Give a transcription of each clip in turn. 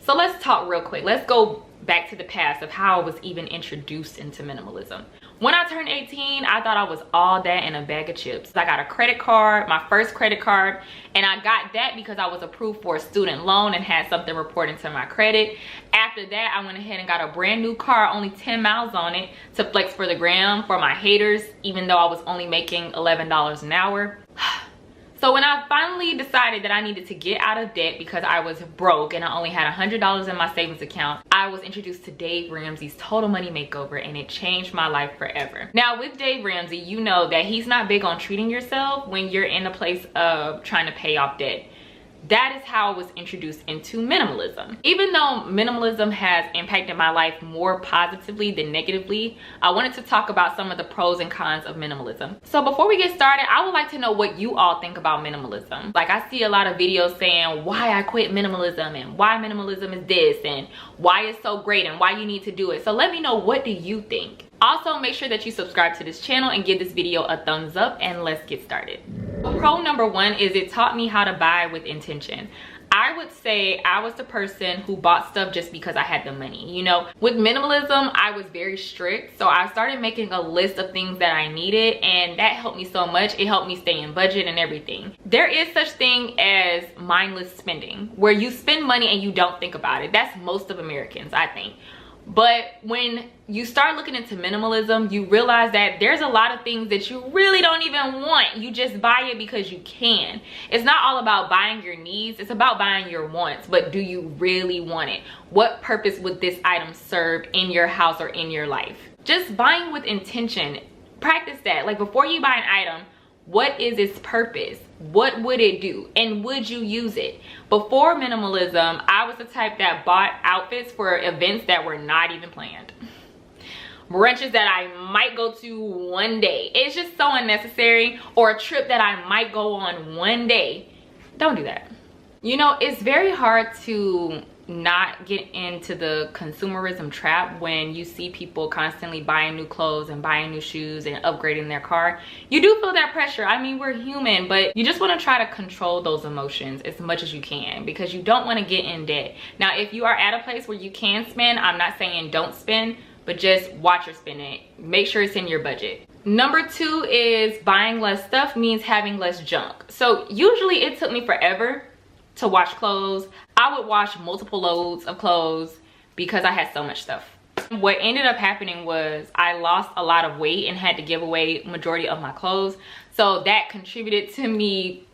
So let's talk real quick. Let's go back to the past of how I was even introduced into minimalism. When I turned 18, I thought I was all that in a bag of chips. I got a credit card, my first credit card, and I got that because I was approved for a student loan and had something reporting to my credit. After that, I went ahead and got a brand new car, only 10 miles on it, to flex for the gram for my haters, even though I was only making $11 an hour. So when I finally decided that I needed to get out of debt because I was broke and I only had $100 in my savings account, I was introduced to Dave Ramsey's Total Money Makeover, and it changed my life forever. Now with Dave Ramsey, you know that he's not big on treating yourself when you're in a place of trying to pay off debt. That is how I was introduced into minimalism. Even though minimalism has impacted my life more positively than negatively, I wanted to talk about some of the pros and cons of minimalism. So before we get started, I would like to know what you all think about minimalism. Like, I see a lot of videos saying why I quit minimalism and why minimalism is this and why it's so great and why you need to do it. So let me know, what do you think? Also, make sure that you subscribe to this channel and give this video a thumbs up, and let's get started. Pro number one is it taught me how to buy with intention. I would say I was the person who bought stuff just because I had the money. You know, with minimalism, I was very strict. So I started making a list of things that I needed, and that helped me so much. It helped me stay in budget and everything. There is such thing as mindless spending, where you spend money and you don't think about it. That's most of Americans, I think. But when you start looking into minimalism, you realize that there's a lot of things that you really don't even want. You just buy it because you can. It's not all about buying your needs. It's about buying your wants. But do you really want it? What purpose would this item serve in your house or in your life? Just buying with intention. Practice that. Like, before you buy an item, what is its purpose? What would it do? And would you use it? Before minimalism, I was the type that bought outfits for events that were not even planned. Brunches that I might go to one day. It's just so unnecessary. Or a trip that I might go on one day. Don't do that. You know, it's very hard to not get into the consumerism trap when you see people constantly buying new clothes and buying new shoes and upgrading their car. You do feel that pressure. I mean, we're human, but you just want to try to control those emotions as much as you can, because you don't want to get in debt. Now, if you are at a place where you can spend, I'm not saying don't spend, but just watch your spending. Make sure it's in your budget. Number two is buying less stuff means having less junk. So usually it took me forever to wash clothes. I would wash multiple loads of clothes because I had so much stuff. What ended up happening was I lost a lot of weight and had to give away majority of my clothes. So that contributed to me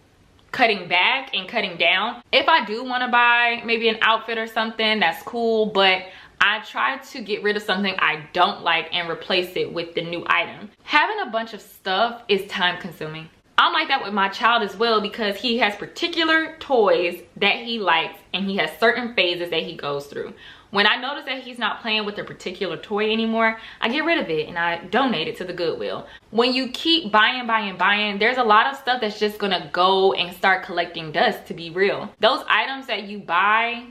cutting back and cutting down. If I do want to buy maybe an outfit or something, that's cool, but I try to get rid of something I don't like and replace it with the new item. Having a bunch of stuff is time consuming. I'm like that with my child as well, because he has particular toys that he likes and he has certain phases that he goes through. When I notice that he's not playing with a particular toy anymore, I get rid of it and I donate it to the Goodwill. When you keep buying, there's a lot of stuff that's just gonna go and start collecting dust, to be real. Those items that you buy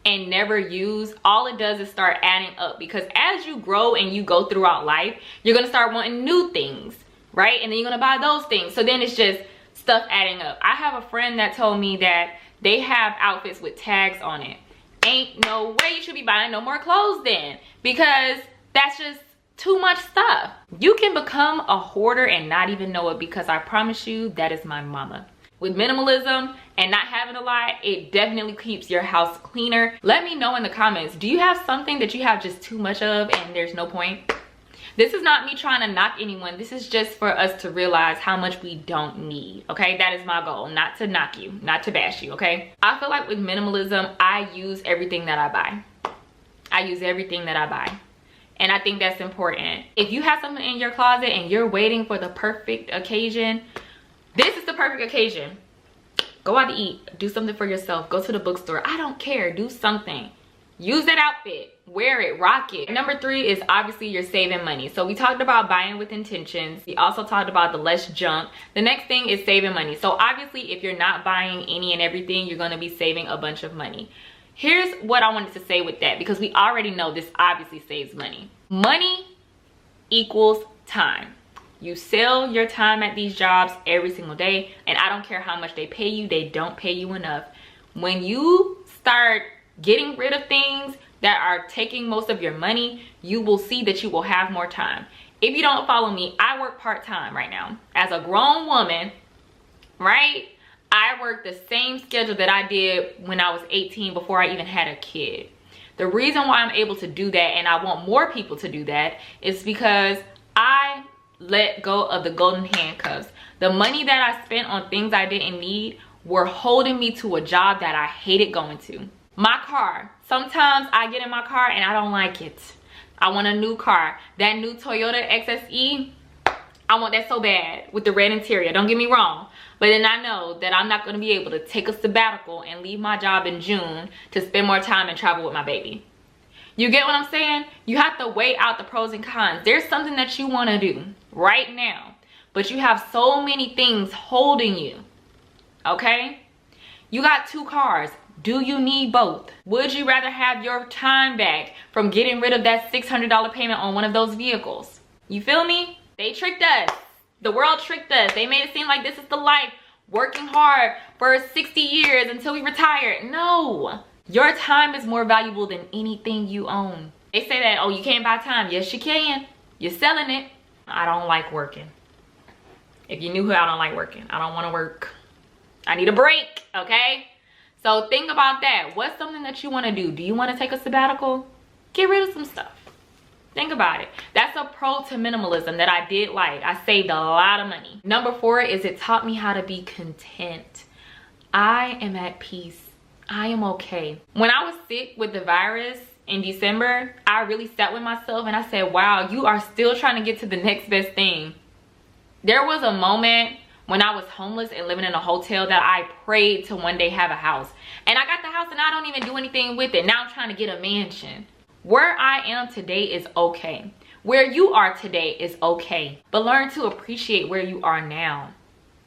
and never use, all it does is start adding up, because as you grow and you go throughout life, you're gonna start wanting new things, right? And then you're gonna buy those things. So then it's just stuff adding up. I have a friend that told me that they have outfits with tags on it. Ain't no way you should be buying no more clothes then, because that's just too much stuff. You can become a hoarder and not even know it, because I promise you, that is my mama. With minimalism and not having a lot, it definitely keeps your house cleaner. Let me know in the comments, do you have something that you have just too much of and there's no point? This is not me trying to knock anyone. This is just for us to realize how much we don't need, okay? That is my goal, not to knock you, not to bash you, okay? I feel like with minimalism, I use everything that I buy. I use everything that I buy. And I think that's important. If you have something in your closet and you're waiting for the perfect occasion, this is the perfect occasion. Go out to eat, do something for yourself, go to the bookstore. I don't care, do something. Use that outfit, wear it, rock it. Number three is obviously you're saving money. So we talked about buying with intentions. We also talked about the less junk. The next thing is saving money. So obviously if you're not buying any and everything, you're gonna be saving a bunch of money. Here's what I wanted to say with that, because we already know this obviously saves money. Money equals time. You sell your time at these jobs every single day, and I don't care how much they pay you, they don't pay you enough. When you start getting rid of things that are taking most of your money, you will see that you will have more time. If you don't follow me, I work part-time right now. As a grown woman, right? I work the same schedule that I did when I was 18 before I even had a kid. The reason why I'm able to do that, and I want more people to do that, is because I let go of the golden handcuffs. The money that I spent on things I didn't need were holding me to a job that I hated going to. My car, sometimes I get in my car and I don't like it. I want a new car. That new Toyota XSE, I want that so bad with the red interior, don't get me wrong. But then I know that I'm not going to be able to take a sabbatical and leave my job in June to spend more time and travel with my baby. You get what I'm saying? You have to weigh out the pros and cons. There's something that you want to do right now, but you have so many things holding you, okay? You got 2 cars. Do you need both? Would you rather have your time back from getting rid of that $600 payment on one of those vehicles? You feel me? They tricked us. The world tricked us. They made it seem like this is the life, working hard for 60 years until we retire. No, your time is more valuable than anything you own. They say that, oh, you can't buy time. Yes, you can. You're selling it. I don't like working. If you knew who, I don't like working. I don't want to work. I need a break, okay? So think about that. What's something that you want to do? Do you want to take a sabbatical? Get rid of some stuff. Think about it. That's a pro to minimalism that I did like. I saved a lot of money. Number 4 is it taught me how to be content. I am at peace. I am okay. When I was sick with the virus in December, I really sat with myself and I said, wow, you are still trying to get to the next best thing. There was a moment when I was homeless and living in a hotel that I prayed to one day have a house. And I got the house and I don't even do anything with it. Now I'm trying to get a mansion. Where I am today is okay. Where you are today is okay. But learn to appreciate where you are now.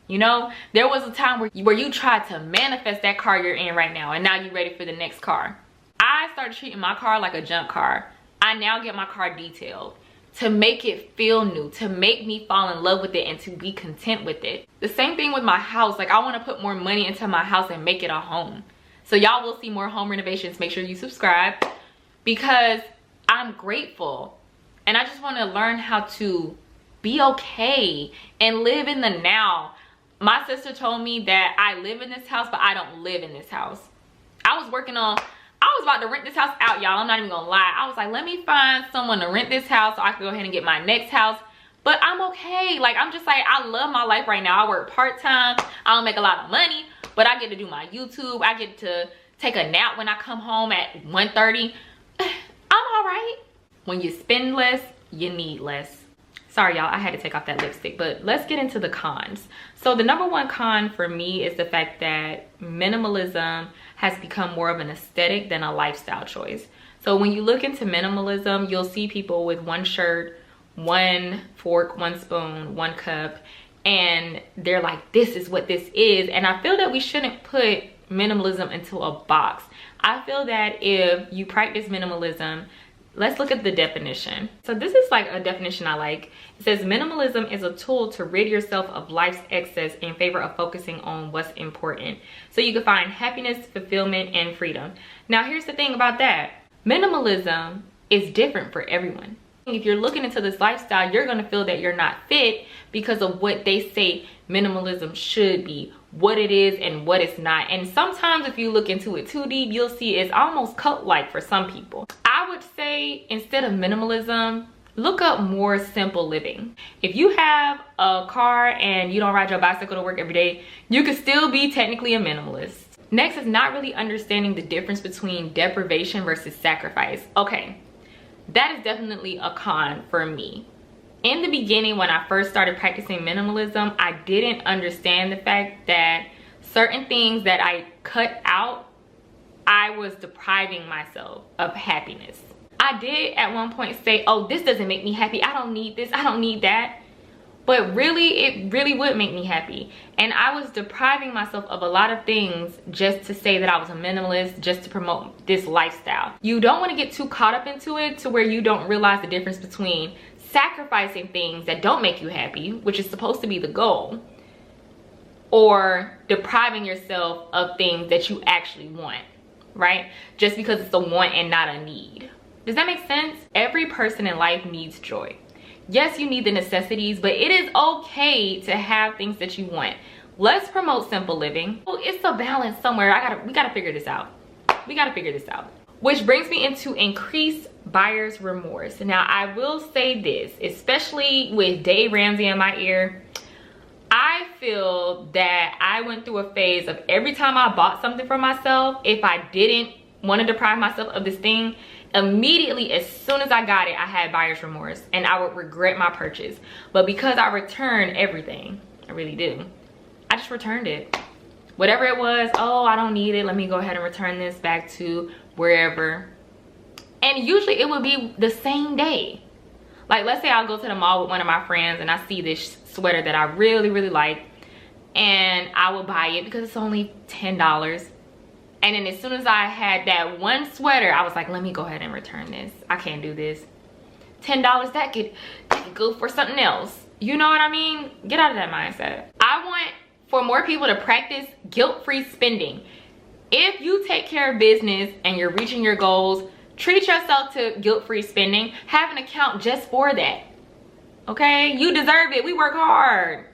You know, there was a time where you tried to manifest that car you're in right now, and now you're ready for the next car. I started treating my car like a junk car. I now get my car detailed to make it feel new, to make me fall in love with it and to be content with it. The same thing with my house. Like, I want to put more money into my house and make it a home. So y'all will see more home renovations. Make sure you subscribe, because I'm grateful and I just want to learn how to be okay and live in the now. My sister told me that I live in this house, but I don't live in this house. I was about to rent this house out, y'all. I'm not even gonna lie. I was like, let me find someone to rent this house so I can go ahead and get my next house. But I'm okay. Like, I'm just like, I love my life right now. I work part-time. I don't make a lot of money, but I get to do my YouTube. I get to take a nap when I come home at 1:30. I'm all right. When you spend less, you need less. Sorry, y'all, I had to take off that lipstick, but let's get into the cons. So the number 1 con for me is the fact that minimalism has become more of an aesthetic than a lifestyle choice. So when you look into minimalism, you'll see people with 1 shirt, 1 fork, 1 spoon, 1 cup, and they're like, this is what this is. And I feel that we shouldn't put minimalism into a box. I feel that if you practice minimalism, let's look at the definition. So this is like a definition I like. It says minimalism is a tool to rid yourself of life's excess in favor of focusing on what's important, so you can find happiness, fulfillment, and freedom. Now here's the thing about that. Minimalism is different for everyone. If you're looking into this lifestyle, you're going to feel that you're not fit because of what they say minimalism should be, what it is and what it's not. And sometimes if you look into it too deep, you'll see it's almost cult-like for some people. I would say instead of minimalism, look up more simple living. If you have a car and you don't ride your bicycle to work every day, you could still be technically a minimalist. Next is not really understanding the difference between deprivation versus sacrifice. Okay, that is definitely a con for me. In the beginning, when I first started practicing minimalism, I didn't understand the fact that certain things that I cut out, I was depriving myself of happiness. I did at one point say, oh, this doesn't make me happy. I don't need this. I don't need that. But really, it really would make me happy. And I was depriving myself of a lot of things just to say that I was a minimalist, just to promote this lifestyle. You don't want to get too caught up into it to where you don't realize the difference between sacrificing things that don't make you happy, which is supposed to be the goal, or depriving yourself of things that you actually want. right? Just because it's a want and not a need. Does that make sense? Every person in life needs joy. Yes, you need the necessities, but it is okay to have things that you want. Let's promote simple living. Oh, it's a balance somewhere. We gotta figure this out. We gotta figure this out. Which brings me into increased buyer's remorse. Now, I will say this, especially with Dave Ramsey in my ear, I feel that I went through a phase of every time I bought something for myself, if I didn't want to deprive myself of this thing, immediately as soon as I got it, I had buyer's remorse and I would regret my purchase. But because I returned everything, I really do, I just returned it. Whatever it was, oh, I don't need it, let me go ahead and return this back to wherever. And usually it would be the same day. Like, let's say I'll go to the mall with one of my friends and I see this sweater that I really, really like, and I will buy it because it's only $10. And then as soon as I had that one sweater, I was like, let me go ahead and return this. I can't do this. $10, that could go for something else. You know what I mean? Get out of that mindset. I want for more people to practice guilt-free spending. If you take care of business and you're reaching your goals, treat yourself to guilt-free spending. Have an account just for that. Okay? You deserve it. We work hard.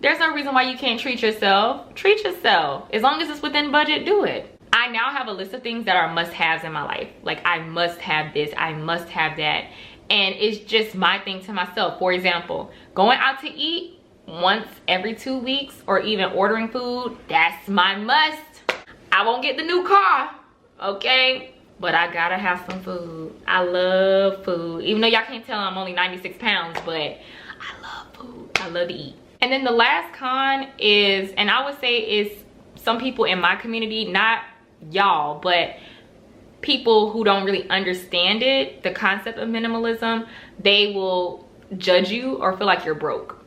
There's no reason why you can't treat yourself. Treat yourself. As long as it's within budget, do it. I now have a list of things that are must-haves in my life. Like, I must have this, I must have that. And it's just my thing to myself. For example, going out to eat once every 2 weeks or even ordering food, that's my must. I won't get the new car, okay? But I gotta have some food. I love food. Even though y'all can't tell I'm only 96 pounds, but I love food. I love to eat. And then the last con is, and I would say is some people in my community, not y'all, but people who don't really understand it, the concept of minimalism, they will judge you or feel like you're broke.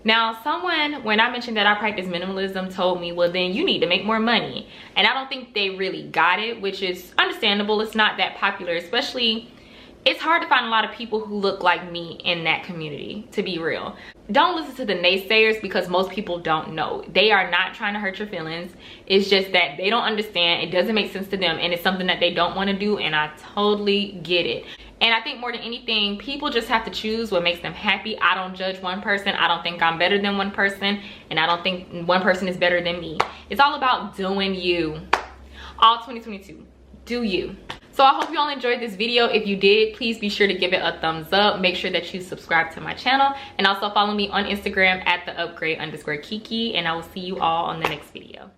Now, someone, when I mentioned that I practice minimalism, told me, well, then you need to make more money. And I don't think they really got it, which is understandable. It's not that popular, especially, it's hard to find a lot of people who look like me in that community, to be real. Don't listen to the naysayers because most people don't know. They are not trying to hurt your feelings. It's just that they don't understand. It doesn't make sense to them, and it's something that they don't want to do, and I totally get it. And I think more than anything, people just have to choose what makes them happy. I don't judge one person. I don't think I'm better than one person, and I don't think one person is better than me. It's all about doing you. All 2022, do you. So I hope you all enjoyed this video. If you did, please be sure to give it a thumbs up. Make sure that you subscribe to my channel, and also follow me on Instagram at @theupgrade_Kiki, and I will see you all on the next video.